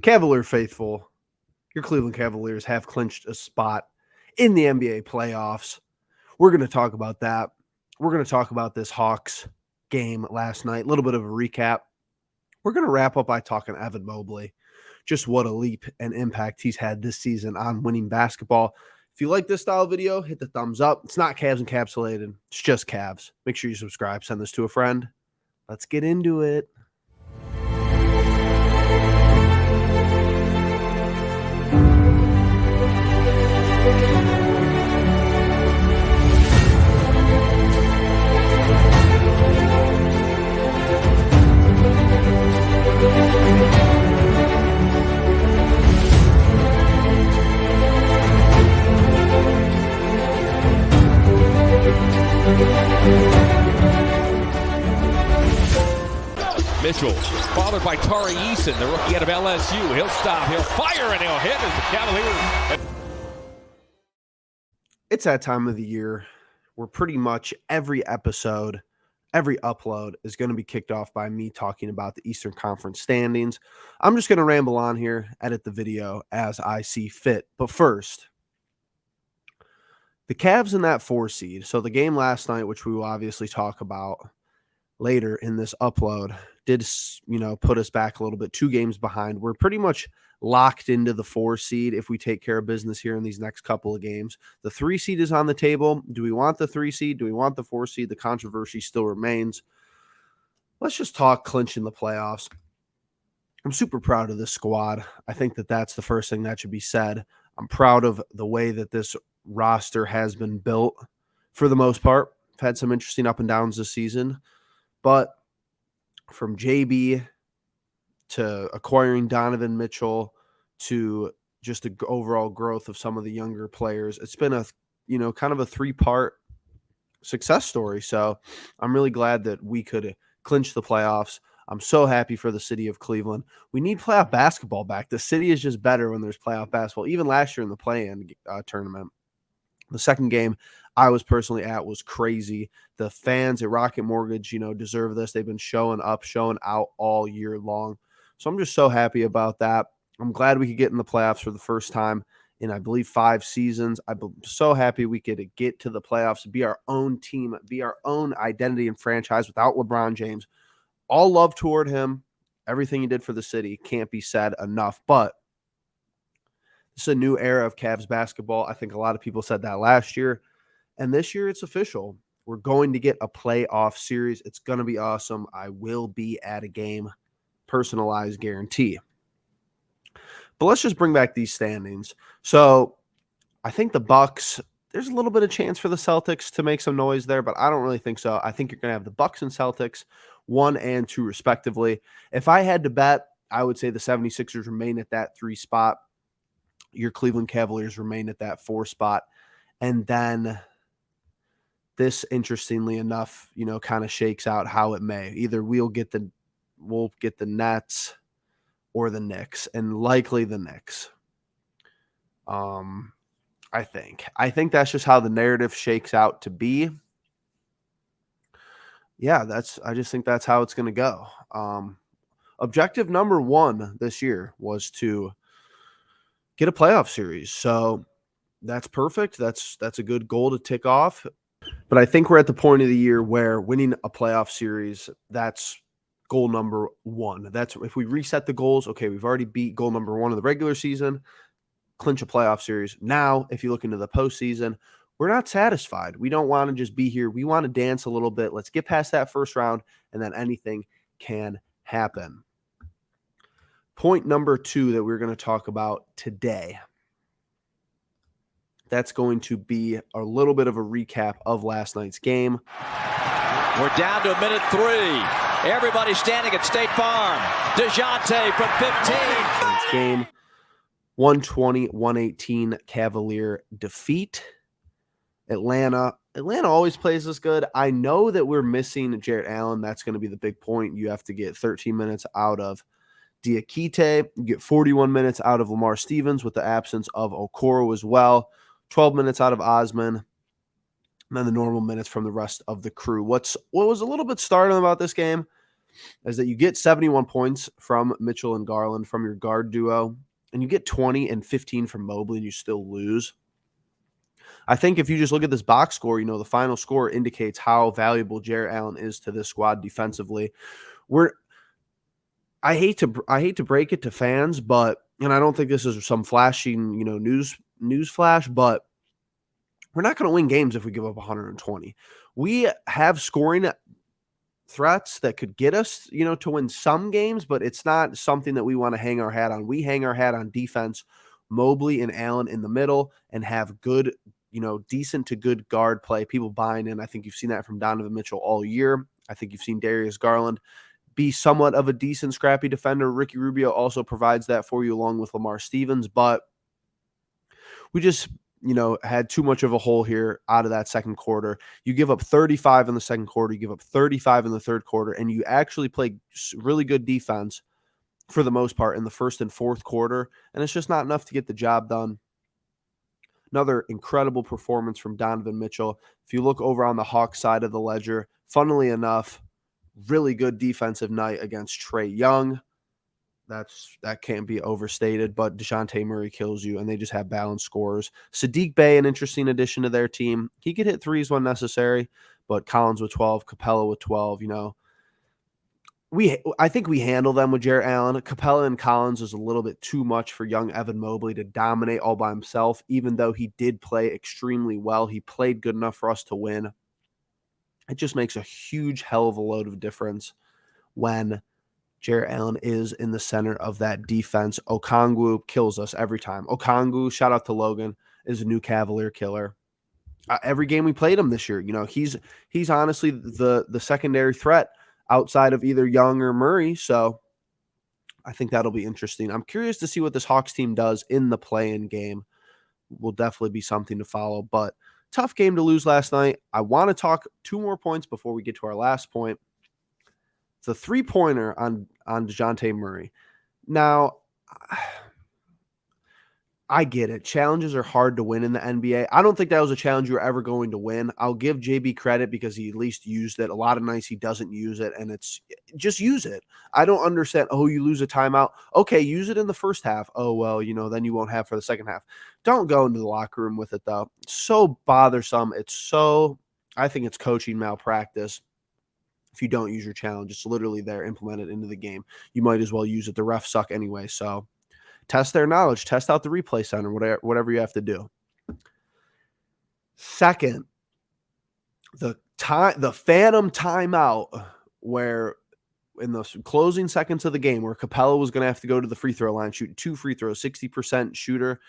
Cavalier faithful, your Cleveland Cavaliers have clinched a spot in the NBA playoffs. We're going to talk about that. We're going to talk about this Hawks game last night, a little bit of a recap. We're going to wrap up by talking Evan Mobley, just what a leap and impact he's had this season on winning basketball. If you like this style video, hit the thumbs up. It's not Cavs encapsulated. It's just Cavs. Make sure you subscribe. Send this to a friend. Let's get into it. Mitchell, followed by Tari Eason, the rookie out of LSU. He'll stop, he'll fire, and he'll hit as the Cavaliers. It's that time of the year where pretty much every episode, every upload is going to be kicked off by me talking about the Eastern Conference standings. I'm just going to ramble on here, edit the video as I see fit. But first, the Cavs in that 4 seed. So the game last night, which we will obviously talk about later in this upload, did, put us back a little bit, 2 games behind. We're pretty much locked into the 4 seed if we take care of business here in these next couple of games. The 3 seed is on the table. Do we want the 3 seed? Do we want the 4 seed? The controversy still remains. Let's just talk Clinch in the playoffs. I'm super proud of this squad. I think that that's the first thing that should be said. I'm proud of the way that this roster has been built for the most part. I've had some interesting up and downs this season, but from JB to acquiring Donovan Mitchell to just the overall growth of some of the younger players, it's been a, kind of a 3-part success story. So I'm really glad that we could clinch the playoffs. I'm so happy for the city of Cleveland. We need playoff basketball back. The city is just better when there's playoff basketball. Even last year in the play-in tournament, the second game I was personally at was crazy. The fans at Rocket Mortgage, deserve this. They've been showing up, showing out all year long. So I'm just so happy about that. I'm glad we could get in the playoffs for the first time in, I believe, 5 seasons. I'm so happy we could get to the playoffs, be our own team, be our own identity and franchise without LeBron James. All love toward him. Everything he did for the city can't be said enough. But this is a new era of Cavs basketball. I think a lot of people said that last year. And this year it's official. We're going to get a playoff series. It's going to be awesome. I will be at a game. Personalized guarantee. But let's just bring back these standings. So I think the Bucks, there's a little bit of chance for the Celtics to make some noise there, but I don't really think so. I think you're going to have the Bucks and Celtics 1 and 2 respectively. If I had to bet, I would say the 76ers remain at that 3 spot. Your Cleveland Cavaliers remain at that 4 spot. And then this, interestingly enough, kind of shakes out how it may. Either we'll get the Nets or the Knicks, and likely the Knicks. I think that's just how the narrative shakes out to be. Yeah, I just think that's how it's going to go. Objective number 1 this year was to get a playoff series. So that's perfect. That's a good goal to tick off. But I think we're at the point of the year where winning a playoff series, that's goal number 1. That's if we reset the goals. Okay, we've already beat goal number 1 of the regular season, clinch a playoff series. Now, if you look into the postseason, we're not satisfied. We don't want to just be here. We want to dance a little bit. Let's get past that first round, and then anything can happen. Point number 2 that we're going to talk about today, that's going to be a little bit of a recap of last night's game. We're down to a minute 3. Everybody standing at State Farm. DeJounte from 15. Game 120-118 Cavalier defeat. Atlanta always plays this good. I know that we're missing Jarrett Allen. That's going to be the big point. You have to get 13 minutes out of Diakite. You get 41 minutes out of Lamar Stevens with the absence of Okoro as well. 12 minutes out of Osman. And then the normal minutes from the rest of the crew. What was a little bit startling about this game, is that you get 71 points from Mitchell and Garland from your guard duo, and you get 20 and 15 from Mobley, and you still lose. I think if you just look at this box score, the final score indicates how valuable Jarrett Allen is to this squad defensively. I hate to break it to fans, but and I don't think this is some flashing, news flash, but we're not going to win games if we give up 120. We have scoring threats that could get us, to win some games, but it's not something that we want to hang our hat on. We hang our hat on defense, Mobley and Allen in the middle, and have good, decent to good guard play. People buying in. I think you've seen that from Donovan Mitchell all year. I think you've seen Darius Garland be somewhat of a decent, scrappy defender. Ricky Rubio also provides that for you along with Lamar Stevens, but we just, had too much of a hole here out of that second quarter. You give up 35 in the second quarter, you give up 35 in the third quarter, and you actually play really good defense for the most part in the first and fourth quarter, and it's just not enough to get the job done. Another incredible performance from Donovan Mitchell. If you look over on the Hawks side of the ledger, funnily enough, really good defensive night against Trae Young. That can't be overstated, but DeJounte Murray kills you, and they just have balanced scores. Saddiq Bey, an interesting addition to their team. He could hit threes when necessary, but Collins with 12, Capella with 12, I think we handle them with Jarrett Allen. Capella and Collins is a little bit too much for young Evan Mobley to dominate all by himself, even though he did play extremely well. He played good enough for us to win. It just makes a huge hell of a load of difference when Jarrett Allen is in the center of that defense. Okongwu kills us every time. Okongwu, shout out to Logan, is a new Cavalier killer. Every game we played him this year, he's honestly the secondary threat outside of either Young or Murray. So I think that'll be interesting. I'm curious to see what this Hawks team does in the play-in game. Will definitely be something to follow, but tough game to lose last night. I want to talk 2 more points before we get to our last point. The 3-pointer on DeJounte Murray. Now, I get it. Challenges are hard to win in the NBA. I don't think that was a challenge you were ever going to win. I'll give JB credit because he at least used it. A lot of nights he doesn't use it, and it's just use it. I don't understand. Oh, you lose a timeout. Okay, use it in the first half. Oh, well, then you won't have for the second half. Don't go into the locker room with it, though. It's so bothersome. I think it's coaching malpractice. If you don't use your challenge, it's literally there implemented into the game. You might as well use it. The refs suck anyway, so test their knowledge. Test out the replay center, whatever you have to do. Second, the phantom timeout where in the closing seconds of the game where Capella was going to have to go to the free throw line, shoot 2 free throws, 60% shooter.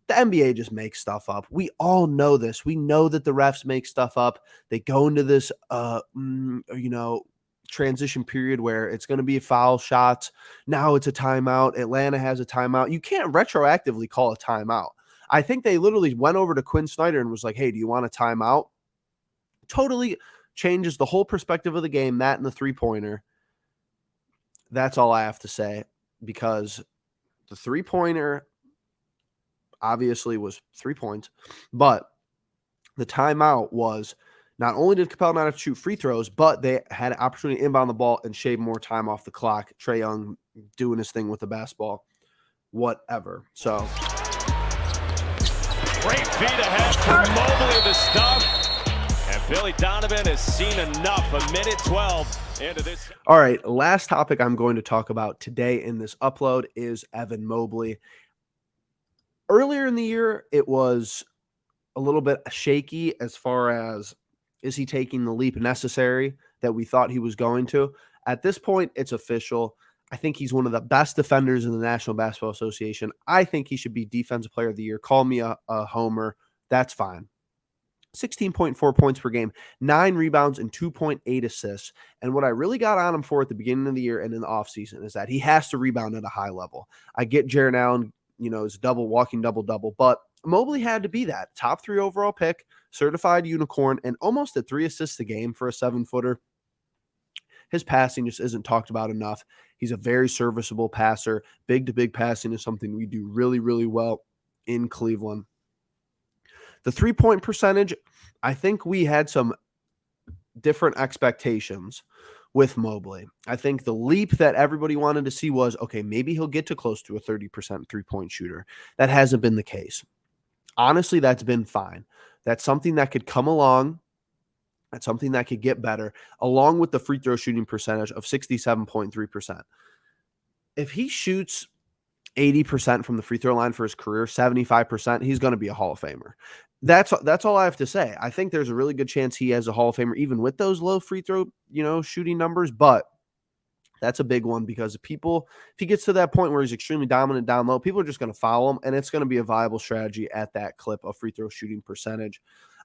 The NBA just makes stuff up. We all know this. We know that the refs make stuff up. They go into this, transition period where it's going to be foul shots. Now it's a timeout. Atlanta has a timeout. You can't retroactively call a timeout. I think they literally went over to Quinn Snyder and was like, hey, do you want a timeout? Totally changes the whole perspective of the game, that and the 3-pointer. That's all I have to say, because the 3-pointer obviously was 3 points, but the timeout was not only did Capella not have to shoot free throws, but they had an opportunity to inbound the ball and shave more time off the clock. Trae Young doing his thing with the basketball, whatever. So great feet ahead for Mobley the stuff. And Billy Donovan has seen enough. 1:12 into this. All right, last topic I'm going to talk about today in this upload is Evan Mobley. Earlier in the year, it was a little bit shaky as far as is he taking the leap necessary that we thought he was going to. At this point, it's official. I think he's one of the best defenders in the National Basketball Association. I think he should be Defensive Player of the Year. Call me a homer. That's fine. 16.4 points per game, 9 rebounds, and 2.8 assists. And what I really got on him for at the beginning of the year and in the offseason is that he has to rebound at a high level. I get Jarrett Allen, is walking double-double, but Mobley had to be that. Top 3 overall pick, certified unicorn, and almost at 3 assists a game for a 7-footer. His passing just isn't talked about enough. He's a very serviceable passer. Big-to-big passing is something we do really, really well in Cleveland. The 3-point percentage, I think we had some different expectations with Mobley. I think the leap that everybody wanted to see was, okay, maybe he'll get to close to a 30% three-point shooter. That hasn't been the case. Honestly, that's been fine. That's something that could come along. That's something that could get better, along with the free throw shooting percentage of 67.3%. If he shoots 80% from the free throw line for his career, 75%, he's going to be a Hall of Famer. That's all I have to say. I think there's a really good chance he has a Hall of Famer, even with those low free throw, shooting numbers. But that's a big one because if he gets to that point where he's extremely dominant down low, people are just going to foul him, and it's going to be a viable strategy at that clip of free throw shooting percentage.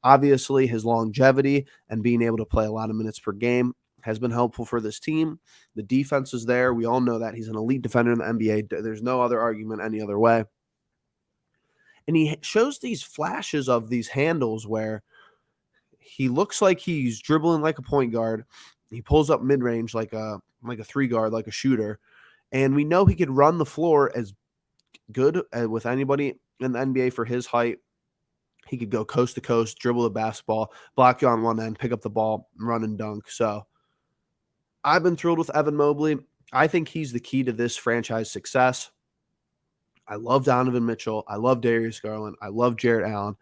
Obviously, his longevity and being able to play a lot of minutes per game has been helpful for this team. The defense is there. We all know that. He's an elite defender in the NBA. There's no other argument any other way. And he shows these flashes of these handles where he looks like he's dribbling like a point guard. He pulls up mid-range like a three guard, like a shooter. And we know he could run the floor as good with anybody in the NBA for his height. He could go coast to coast, dribble the basketball, block you on one end, pick up the ball, run and dunk. So I've been thrilled with Evan Mobley. I think he's the key to this franchise success. I love Donovan Mitchell. I love Darius Garland. I love Jarrett Allen.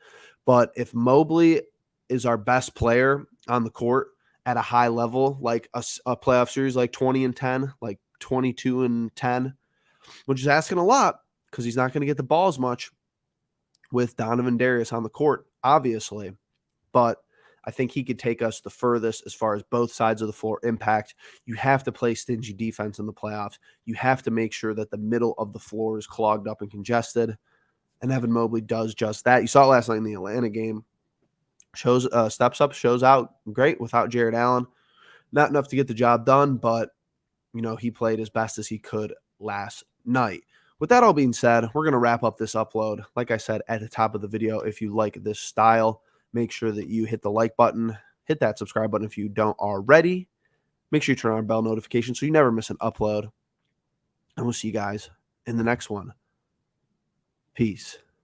But if Mobley is our best player on the court at a high level, like a playoff series like 20-10, like 22-10, which is asking a lot because he's not going to get the ball as much with Donovan Darius on the court, obviously. But I think he could take us the furthest as far as both sides of the floor impact. You have to play stingy defense in the playoffs. You have to make sure that the middle of the floor is clogged up and congested. And Evan Mobley does just that. You saw it last night in the Atlanta game. Steps up, shows out great without Jarrett Allen. Not enough to get the job done, but he played as best as he could last night. With that all being said, we're going to wrap up this upload. Like I said at the top of the video, if you like this style, make sure that you hit the like button, hit that subscribe button if you don't already. Make sure you turn on bell notifications so you never miss an upload. And we'll see you guys in the next one. Peace.